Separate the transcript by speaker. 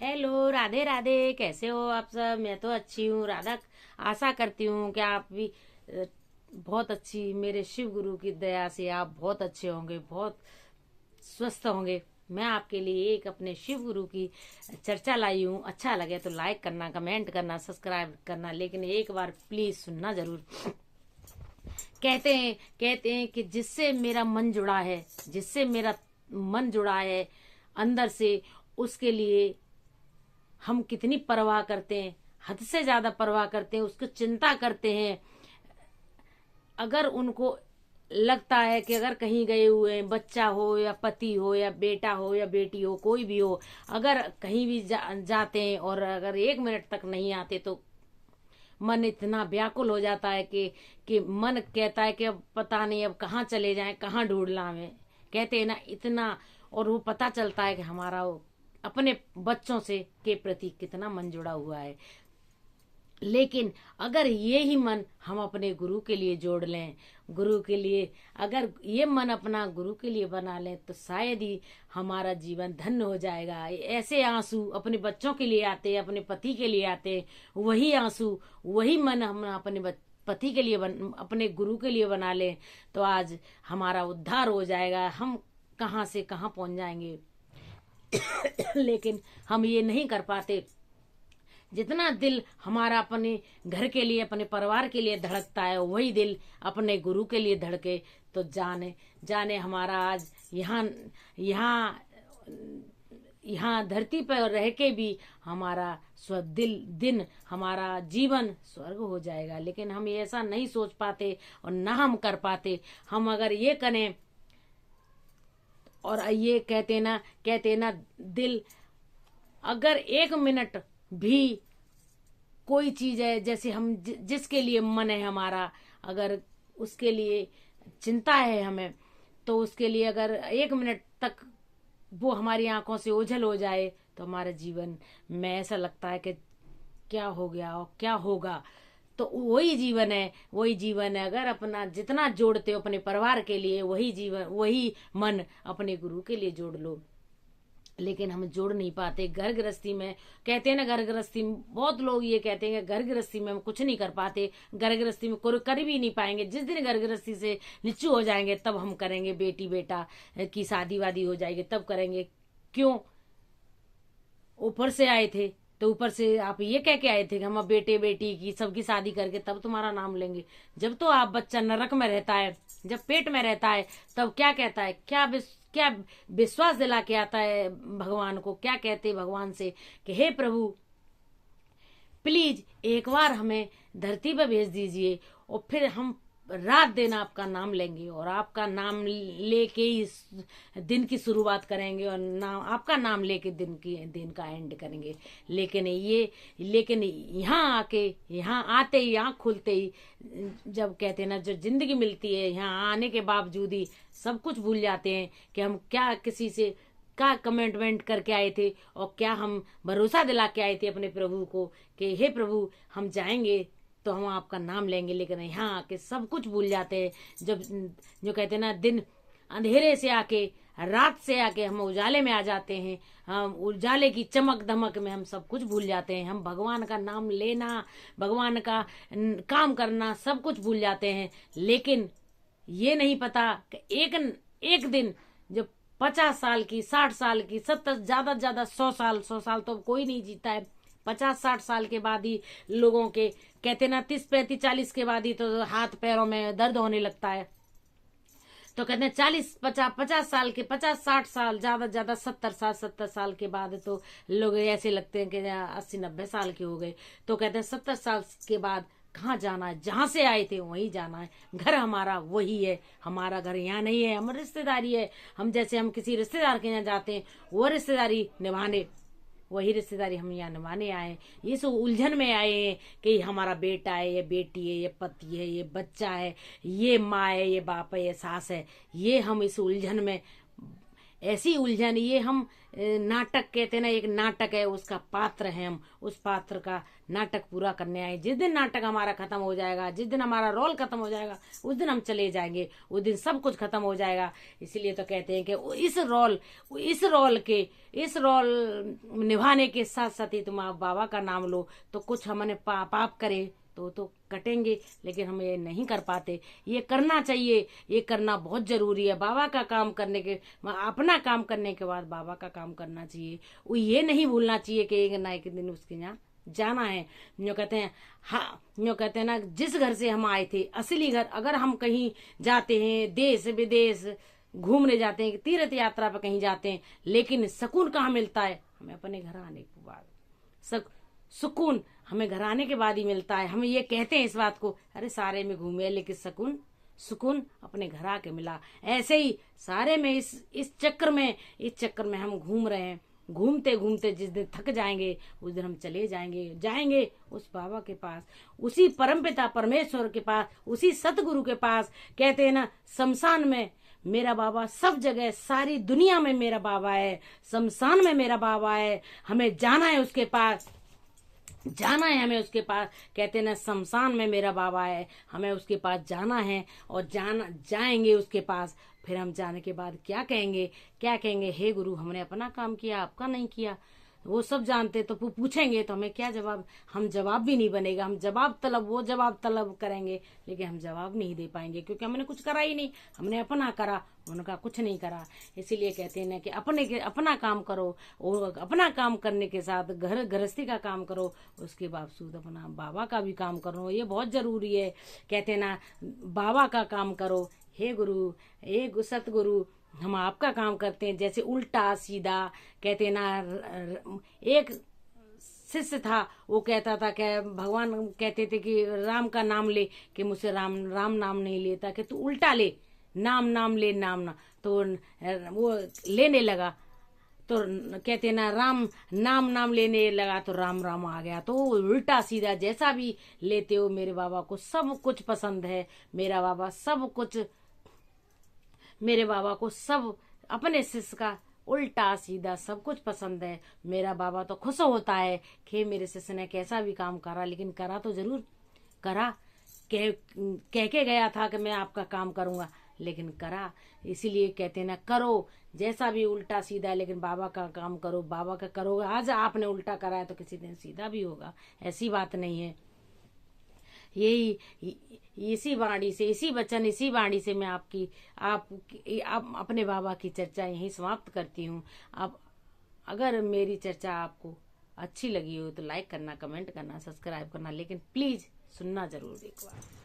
Speaker 1: Hello, Radhe Radhe. कैसे हो आप सब? मैं तो अच्छी हूँ राधा। आशा करती हूँ कि आप भी बहुत अच्छी, मेरे शिव गुरु की दया से आप बहुत अच्छे होंगे, बहुत स्वस्थ होंगे। मैं आपके लिए एक अपने शिव गुरु की चर्चा लाई हूँ। अच्छा लगे तो लाइक करना, कमेंट करना, सब्सक्राइब करना, लेकिन एक बार प्लीज सुनना जरूर। कहते हैं कि जिससे मेरा मन जुड़ा है, जिससे मेरा मन जुड़ा है अंदर से, उसके लिए हम कितनी परवाह करते हैं, हद से ज्यादा परवाह करते हैं, उसकी चिंता करते हैं। अगर उनको लगता है कि अगर कहीं गए हुए हैं, बच्चा हो या पति हो या बेटा हो या बेटी हो, कोई भी हो, अगर कहीं भी जाते हैं और अगर 1 मिनट तक नहीं आते तो मन इतना व्याकुल हो जाता है कि मन कहता है कि अब पता नहीं अब कहाँ चले जाएं, कहाँ ढूंढना हमें। कहते हैं ना इतना। और वो पता चलता है कि हमारा वो अपने बच्चों से के प्रति कितना मन जुड़ा हुआ है। लेकिन अगर ये ही मन हम अपने गुरु के लिए जोड़ लें, गुरु के लिए अगर ये मन अपना गुरु के लिए बना लें, तो शायद ही हमारा जीवन धन्य हो जाएगा। ऐसे आंसू अपने बच्चों के लिए आते, अपने पति के लिए आते, वही आंसू, वही मन हम अपने पति के लिए अपने गुरु के लिए बना लें, तो आज हमारा उद्धार हो जाएगा। हम कहाँ से कहाँ पहुंच जाएंगे। लेकिन हम ये नहीं कर पाते। जितना दिल हमारा अपने घर के लिए, अपने परिवार के लिए धड़कता है, वही दिल अपने गुरु के लिए धड़के, तो जाने जाने हमारा आज यहाँ यहाँ यहाँ धरती पर रह के भी हमारा दिन हमारा जीवन स्वर्ग हो जाएगा। लेकिन हम ये ऐसा नहीं सोच पाते और ना हम कर पाते। हम अगर ये करें, और ये कहते ना दिल अगर 1 मिनट भी कोई चीज है, जैसे हम जिसके लिए मन है हमारा, अगर उसके लिए चिंता है हमें, तो उसके लिए अगर 1 मिनट तक वो हमारी आंखों से ओझल हो जाए, तो हमारे जीवन में ऐसा लगता है कि क्या हो गया और क्या होगा। तो वही जीवन है, वही जीवन है। अगर अपना जितना जोड़ते हो अपने परिवार के लिए, वही जीवन, वही मन अपने गुरु के लिए जोड़ लो। लेकिन हम जोड़ नहीं पाते। घर गृहस्थी में कहते हैं ना, घर गृहस्थी में बहुत लोग ये कहते हैं कि घर गृहस्थी में हम कुछ नहीं कर पाते, घर गृहस्थी में कर भी नहीं पाएंगे। जिस दिन घर गृहस्थी से नीचू हो जाएंगे तब हम करेंगे, बेटी बेटा की शादी वादी हो जाएगी तब करेंगे। क्यों? ऊपर से आए थे तो ऊपर से आप ये कह के आए थे कि हम अब बेटे बेटी की सबकी शादी करके तब तुम्हारा नाम लेंगे। जब तो आप बच्चा नरक में रहता है, जब पेट में रहता है, तब क्या कहता है, क्या विश्वास दिला के आता है भगवान को, क्या कहते भगवान से कि हे प्रभु प्लीज एक बार हमें धरती पर भेज दीजिए, और फिर हम रात दिन आपका नाम लेंगे और आपका नाम लेके ही दिन की शुरुआत करेंगे और नाम आपका नाम लेके दिन का एंड करेंगे। लेकिन यहाँ आते ही, यहाँ खुलते ही, जब कहते हैं ना जो जिंदगी मिलती है, यहाँ आने के बावजूद ही सब कुछ भूल जाते हैं कि हम क्या किसी से क्या कमिटमेंट करके आए थे और क्या हम भरोसा दिला के आए थे अपने प्रभु को कि हे प्रभु हम जाएंगे तो हम आपका नाम लेंगे। लेकिन यहाँ आके सब कुछ भूल जाते हैं। जब जो कहते हैं ना, दिन अंधेरे से आके, रात से आके हम उजाले में आ जाते हैं, हम उजाले की चमक धमक में हम सब कुछ भूल जाते हैं। हम भगवान का नाम लेना, भगवान का काम करना सब कुछ भूल जाते हैं। लेकिन ये नहीं पता कि एक दिन जब 50 साल की, 60 साल की, 70, ज्यादा 100 साल तो कोई नहीं जीता है। 50-60 साल के बाद ही लोगों के कहते ना 30-35-40 के बाद ही तो हाथ पैरों में दर्द होने लगता है। तो कहते हैं 40-50 साल के, 50-60 साल, ज्यादा 70 साल के बाद तो लोग ऐसे लगते हैं कि 80-90 साल के हो गए। तो कहते हैं 70 साल के बाद कहाँ जाना है, जहां से आए थे वहीं जाना है। घर हमारा वही है, हमारा घर यहाँ नहीं है, हमारी रिश्तेदारी है। हम किसी रिश्तेदार के यहाँ जाते हैं, वो रिश्तेदारी निभाने, वही रिश्तेदारी हम यहाँ निभाने आए। ये सब उलझन में आए हैं कि हमारा बेटा है, ये बेटी है, ये पति है, ये बच्चा है, ये माँ है, ये बाप है, ये सास है। ये हम इस उलझन में ऐसी उलझन, ये हम नाटक कहते हैं ना, एक नाटक है, उसका पात्र है, हम उस पात्र का नाटक पूरा करने आए। जिस दिन नाटक हमारा खत्म हो जाएगा, जिस दिन हमारा रोल खत्म हो जाएगा, उस दिन हम चले जाएंगे, उस दिन सब कुछ खत्म हो जाएगा। इसलिए तो कहते हैं कि इस रोल निभाने के साथ साथ ही तुम आप बाबा का नाम लो, तो कुछ हमने पाप करे तो कटेंगे, लेकिन हम ये नहीं कर पाते। ये करना चाहिए, ये करना बहुत जरूरी है। बाबा का काम करने के, अपना काम करने के बाद बाबा का काम करना चाहिए। वो ये नहीं भूलना चाहिए कि एक ना एक दिन उसके यहाँ जाना है। जो कहते हैं, हाँ, जो कहते हैं ना, जिस घर से हम आए थे, असली घर, अगर हम कहीं जाते हैं, देश विदेश घूमने जाते हैं, तीर्थ यात्रा पर कहीं जाते हैं, लेकिन सुकून कहाँ मिलता है? हमें अपने घर आने के बाद सुकून हमें घर आने के बाद ही मिलता है। हम ये कहते हैं इस बात को, अरे सारे में घूमे लेकिन सुकून अपने घर आके मिला। ऐसे ही सारे में इस चक्कर में हम घूम रहे हैं। घूमते घूमते जिस दिन थक जाएंगे, उस दिन हम चले जाएंगे उस बाबा के पास, उसी परमपिता परमेश्वर के पास, उसी सतगुरु के पास। कहते हैं ना, शमशान में मेरा बाबा, सब जगह सारी दुनिया में मेरा बाबा है, शमशान में मेरा बाबा है। हमें जाना है उसके पास, जाना है हमें उसके पास। कहते हैं ना, शमशान में मेरा बाबा है, हमें उसके पास जाना है, और जाएंगे उसके पास। फिर हम जाने के बाद क्या कहेंगे? हे गुरु, हमने अपना काम किया, आपका नहीं किया। वो सब जानते, तो पूछेंगे तो हमें क्या जवाब? हम जवाब भी नहीं बनेगा, हम वो जवाब तलब करेंगे, लेकिन हम जवाब नहीं दे पाएंगे, क्योंकि हमने कुछ करा ही नहीं। हमने अपना करा, उनका कुछ नहीं करा। इसीलिए कहते हैं ना कि अपना काम करो, और अपना काम करने के साथ गृहस्थी का काम करो, उसके बावजूद अपना बाबा का भी काम करो, ये बहुत जरूरी है। कहते हैं ना, बाबा का काम करो। हे गुरु, हे सतगुरु, हम आपका काम करते हैं। जैसे उल्टा सीधा, कहते ना, एक शिष्य था, वो कहता था कि भगवान कहते थे कि राम का नाम ले, कि मुझसे राम नाम नहीं लेता, कि तू उल्टा ले, नाम ले, नाम। तो वो लेने लगा, तो कहते ना, राम नाम लेने लगा, तो राम आ गया। तो उल्टा सीधा जैसा भी लेते हो, मेरे बाबा को सब कुछ पसंद है। मेरे बाबा को सब अपने शिष्य का उल्टा सीधा सब कुछ पसंद है। मेरा बाबा तो खुश होता है कि मेरे शिष्य ने कैसा भी काम करा, लेकिन करा तो जरूर करा। कह के गया था कि मैं आपका काम करूंगा, लेकिन करा। इसीलिए कहते ना, करो जैसा भी उल्टा सीधा, लेकिन बाबा का काम करो। बाबा का करोगे, आज आपने उल्टा करा है तो किसी दिन सीधा भी होगा, ऐसी बात नहीं है। यही इसी वाणी से मैं आप अपने बाबा की चर्चा यहीं समाप्त करती हूँ। अब अगर मेरी चर्चा आपको अच्छी लगी हो तो लाइक करना, कमेंट करना, सब्सक्राइब करना, लेकिन प्लीज सुनना जरूर एक बार।